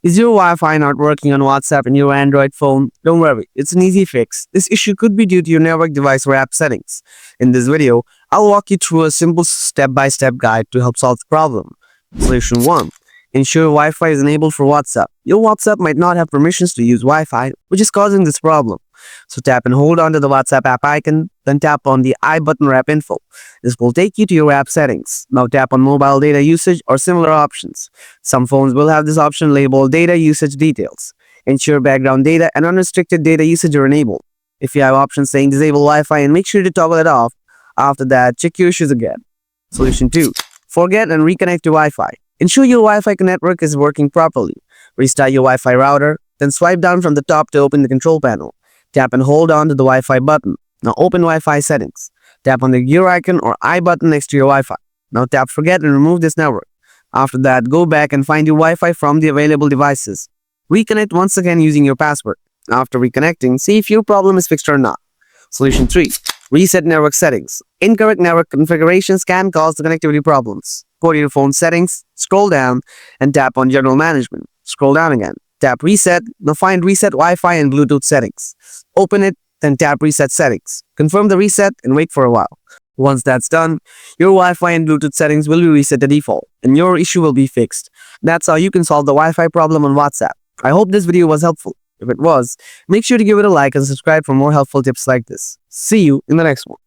Is your Wi-Fi not working on WhatsApp in your Android phone? Don't worry, it's an easy fix. This issue could be due to your network device or app settings. In this video, I'll walk you through a simple step-by-step guide to help solve the problem. Solution 1. Ensure Wi-Fi is enabled for WhatsApp. Your WhatsApp might not have permissions to use Wi-Fi, which is causing this problem. So tap and hold onto the WhatsApp app icon, then tap on the I button or app info. This will take you to your app settings. Now tap on mobile data usage or similar options. Some phones will have this option labeled data usage details. Ensure background data and unrestricted data usage are enabled. If you have options saying disable Wi-Fi, and make sure to toggle it off. After that, check your issues again. Solution 2. Forget and reconnect to Wi-Fi. Ensure your Wi-Fi network is working properly. Restart your Wi-Fi router, then swipe down from the top to open the control panel. Tap and hold on to the Wi-Fi button. Now open Wi-Fi settings. Tap on the gear icon or I button next to your Wi-Fi. Now tap forget and remove this network. After that, go back and find your Wi-Fi from the available devices. Reconnect once again using your password. After reconnecting, see if your problem is fixed or not. Solution 3. Reset network settings. Incorrect network configurations can cause the connectivity problems. Go to your phone settings, scroll down, and tap on General Management. Scroll down again. Tap Reset. Now find Reset Wi-Fi and Bluetooth settings. Open it, then tap Reset Settings. Confirm the reset and wait for a while. Once that's done, your Wi-Fi and Bluetooth settings will be reset to default, and your issue will be fixed. That's how you can solve the Wi-Fi problem on WhatsApp. I hope this video was helpful. If it was, make sure to give it a like and subscribe for more helpful tips like this. See you in the next one.